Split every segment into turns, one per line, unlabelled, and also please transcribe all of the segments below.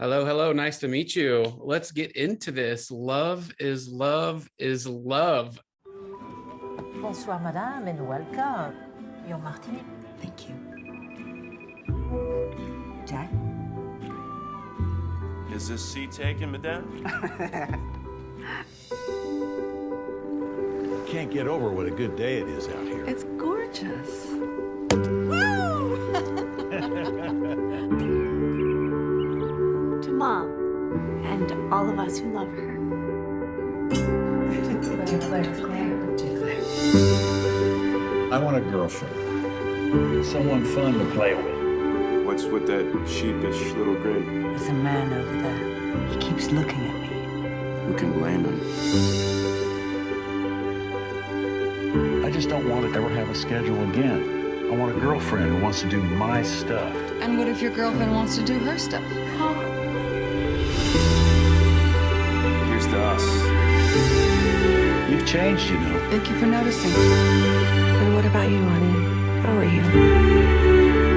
Hello, hello. Nice to meet you. Let's get into this. Love is love is love.
Bonsoir, madame, and welcome. Your martini.
Thank you. Jack?
Is this seat taken, madame?
Can't get over what a good day it is out here.
It's gorgeous. To Mom and all of us who love her.
I want a girlfriend. Someone fun to play with.
What's with that sheepish little grin?
There's a man over there. He keeps looking at me.
Who can blame him?
I just don't want to ever have a schedule again. I want a girlfriend who wants to do my stuff.
And what if your girlfriend wants to do her stuff?
Here's to us.
You've changed, you know.
Thank you for noticing.
And what about you, honey? How are you?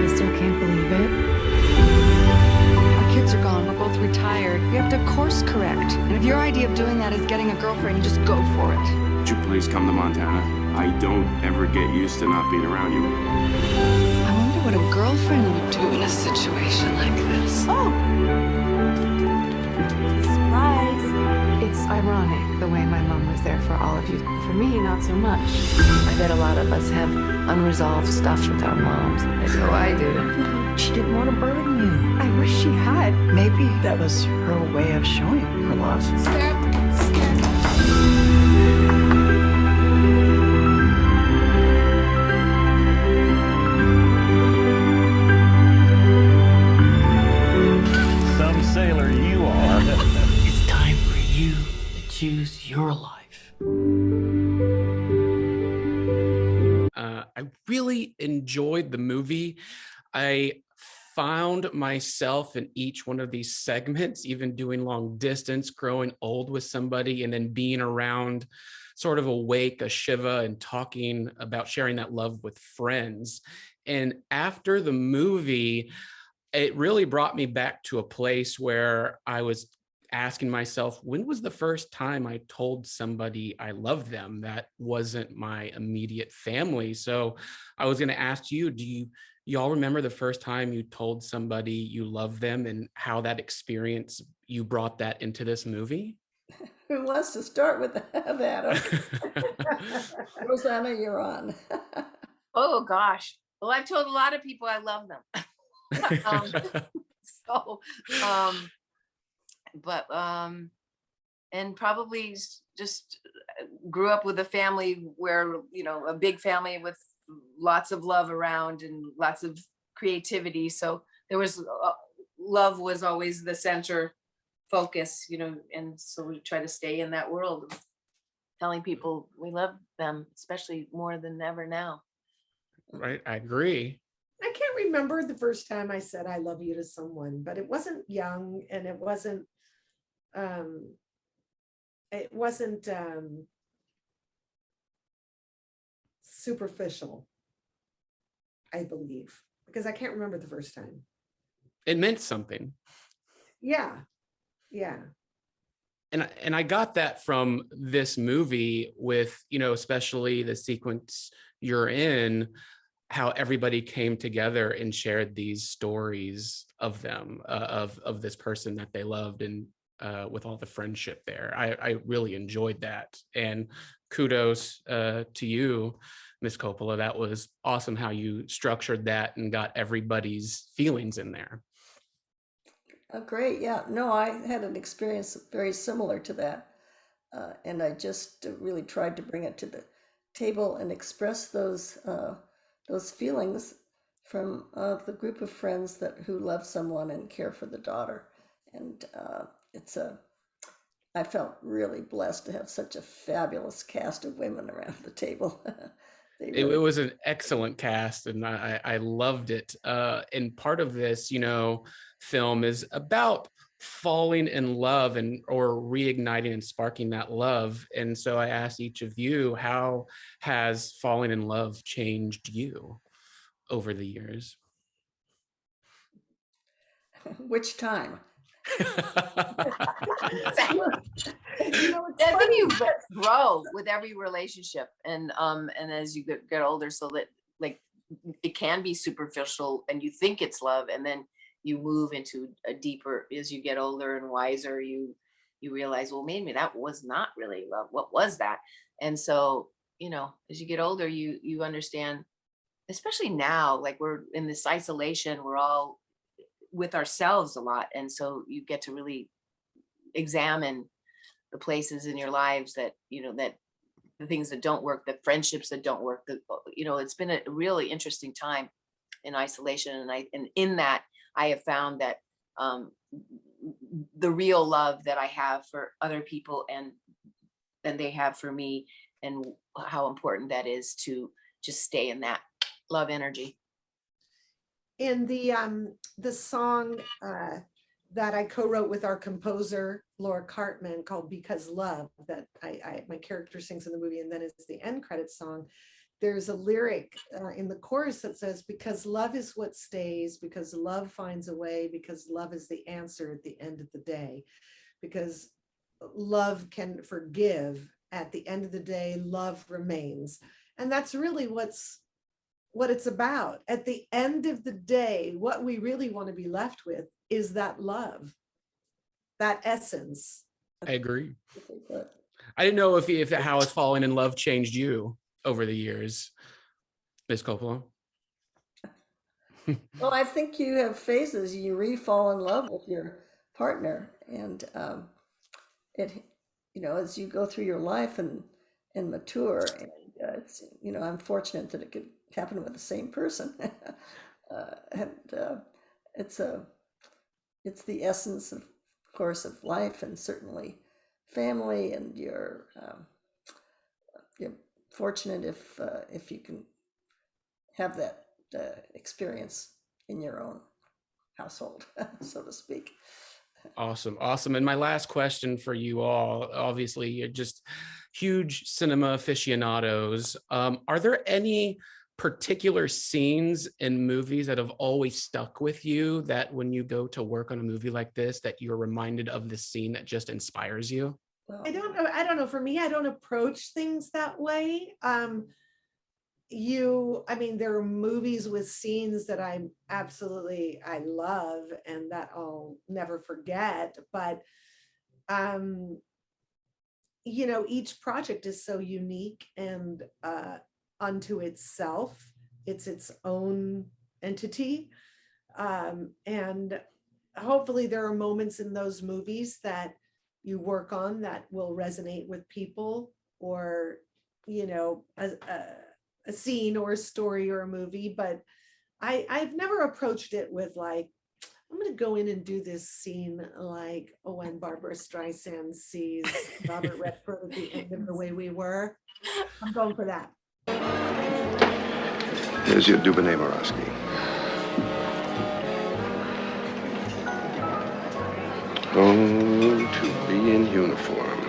I still can't believe it.
Our kids are gone. We're both retired. We have to course correct. And if your idea of doing that is getting a girlfriend, you just go for it.
Would you please come to Montana? I don't ever get used to not being around you.
I wonder what a girlfriend would do in a situation like this.
Oh! Surprise! It's ironic the way my mom was there for all of you. For me, not so much. I bet a lot of us have unresolved stuff with our moms. I know I do.
She didn't want to burden you.
I wish she had.
Maybe that was her way of showing her love.
Some sailor you are.
It's time for you to choose your life.
I really enjoyed the movie. I found myself in each one of these segments, even doing long distance, growing old with somebody, and then being around sort of a wake, a shiva, and talking about sharing that love with friends. And after the movie, it really brought me back to a place where I was asking myself, when was the first time I told somebody I love them that wasn't my immediate family? So I was going to ask you, do y'all remember the first time you told somebody you love them and how that experience, you brought that into this movie?
Who wants to start with that? Okay. Rosanna, you're on.
Oh gosh. Well, I've told a lot of people I love them. so, and probably just grew up with a family where, a big family with lots of love around and lots of creativity. So there was, love was always the center focus, and so we try to stay in that world of telling people we love them, especially more than ever now.
Right, I agree.
I can't remember the first time I said I love you to someone, but it wasn't young and it wasn't superficial, I believe, because I can't remember the first time.
It meant something.
Yeah.
And I got that from this movie with, especially the sequence you're in, how everybody came together and shared these stories of them, of this person that they loved, and with all the friendship there. I really enjoyed that. And kudos to you, Miss Coppola. That was awesome how you structured that and got everybody's feelings in there.
Oh, great. Yeah. No, I had an experience very similar to that. And I just really tried to bring it to the table and express those feelings from the group of friends who love someone and care for the daughter. And I felt really blessed to have such a fabulous cast of women around the table.
It was an excellent cast, and I loved it. And part of this, film is about falling in love or reigniting and sparking that love. And so I asked each of you, how has falling in love changed you over the years?
Which time?
I think you grow with every relationship, and as you get older, so that like it can be superficial, and you think it's love, and then you move into a deeper. As you get older and wiser, you realize, well, maybe that was not really love. What was that? And so, as you get older, you understand, especially now, like we're in this isolation, we're all with ourselves a lot, and so you get to really examine the places in your lives that that the things that don't work, the friendships that don't work, it's been a really interesting time in isolation, and in that I have found that the real love that I have for other people and they have for me, and how important that is to just stay in that love energy.
In the song that I co-wrote with our composer Laura Cartman called "Because Love," that my character sings in the movie, and then it's the end credits song. There's a lyric in the chorus that says, "Because love is what stays, because love finds a way, because love is the answer at the end of the day, because love can forgive. At the end of the day, love remains." And that's really what it's about. At the end of the day, what we really want to be left with is that love, that essence.
I agree. I didn't know if how has falling in love changed you over the years, Miss Coppola.
Well, I think you have phases. You re-fall in love with your partner, and it, as you go through your life and mature, and it's, I'm fortunate that it could happen with the same person, and it's the essence of course of life, and certainly family, and you're fortunate if you can have that experience in your own household, so to speak.
Awesome. And my last question for you all, obviously you're just huge cinema aficionados. Are there any particular scenes in movies that have always stuck with you, that when you go to work on a movie like this, that you're reminded of the scene that just inspires you?
Well,
I don't know. For me, I don't approach things that way. There are movies with scenes that I love and that I'll never forget, but each project is so unique and unto itself. It's its own entity, and hopefully there are moments in those movies that you work on that will resonate with people, or a scene or a story or a movie. But I've never approached it with like, I'm going to go in and do this scene like when Barbara Streisand sees Robert Redford at the end of The Way We Were. I'm going for that.
Here's your Dubonnet, Morosky. Oh, to be in uniform.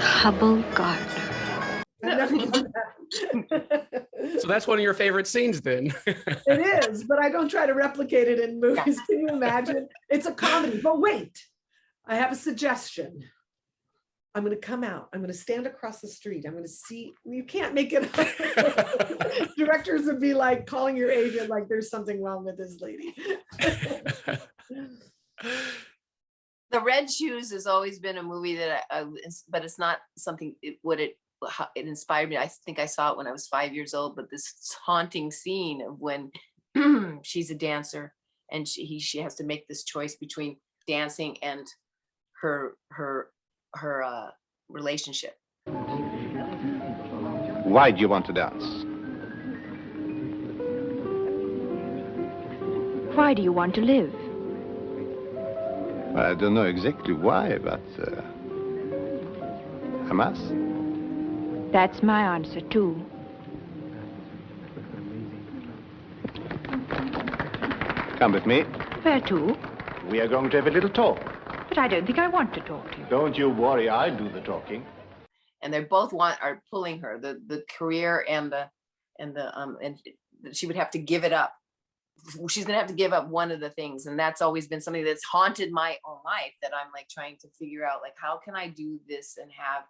Hubble Gardner.
I've never done that.
So that's one of your favorite scenes then.
It is, but I don't try to replicate it in movies. Can you imagine? It's a comedy. But wait, I have a suggestion. I'm going to come out. I'm going to stand across the street. I'm going to see. You can't make it up. Directors would be like calling your agent, like there's something wrong with this lady.
The Red Shoes has always been a movie that but it's not something, it inspired me. I think I saw it when I was 5 years old, but this haunting scene of when she's a dancer and she has to make this choice between dancing and her relationship.
Why do you want to dance?
Why do you want to live?
I don't know exactly why, but I must.
That's my answer, too.
Come with me.
Where to?
We are going to have a little talk.
But I don't think I want to talk to you.
Don't you worry, I'll do the talking.
And they both are pulling her, the career and she would have to give it up she's gonna have to give up one of the things. And that's always been something that's haunted my own life, that I'm like trying to figure out, like, how can I do this and have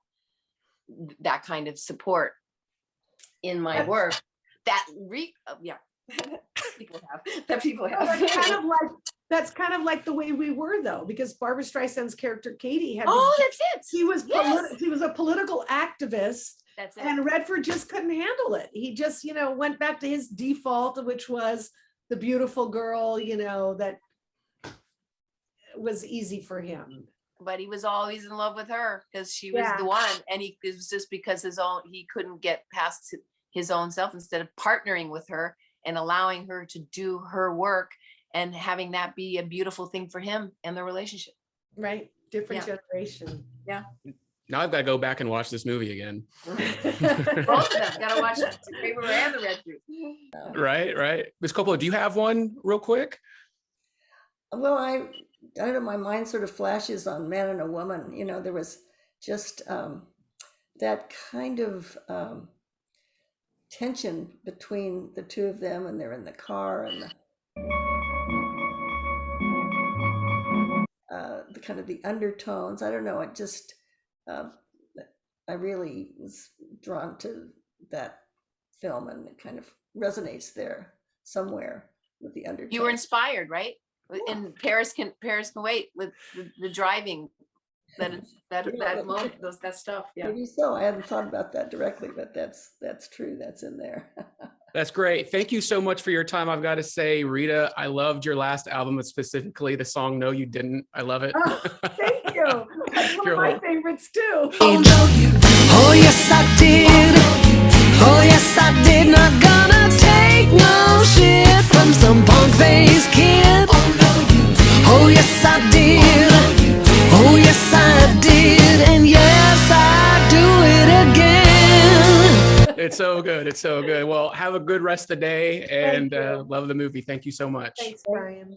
that kind of support in my work that people have.
That's kind of like the way we were, though, because Barbara Streisand's character Katie had.
That's it.
He was a political activist.
That's it.
And Redford just couldn't handle it. He just, went back to his default, which was the beautiful girl, that was easy for him.
But he was always in love with her because she was the one, and it was just because he couldn't get past his own self, instead of partnering with her and allowing her to do her work and having that be a beautiful thing for him and the relationship.
Right. Different generation.
Yeah.
Now I've got to go back and watch this movie again.
Both of them gotta watch the Paper and the Red Fruit.
Right. Ms. Coppola, do you have one real quick?
Well, I don't know, my mind sort of flashes on Man and a Woman. There was just that kind of tension between the two of them, and they're in the car, and the kind of the undertones. I don't know. It just, I really was drawn to that film, and it kind of resonates there somewhere with the undertones.
You were inspired, right? In Paris Can Wait, with the driving, that moment, that stuff. Yeah.
Maybe so. I hadn't thought about that directly, but that's true. That's in there.
That's great. Thank you so much for your time. I've got to say, Rita, I loved your last album, specifically the song "No You Didn't." I love it.
Oh, thank you. That's one of my favorites too.
Oh yes I did. Oh yes I did. Not gonna take no shit from some punk-faced kid. Oh yes I did. Oh yes I did. And yes I do it again.
It's so good. It's so good. Well, have a good rest of the day, and love the movie. Thank you so much.
Thanks, Bryan.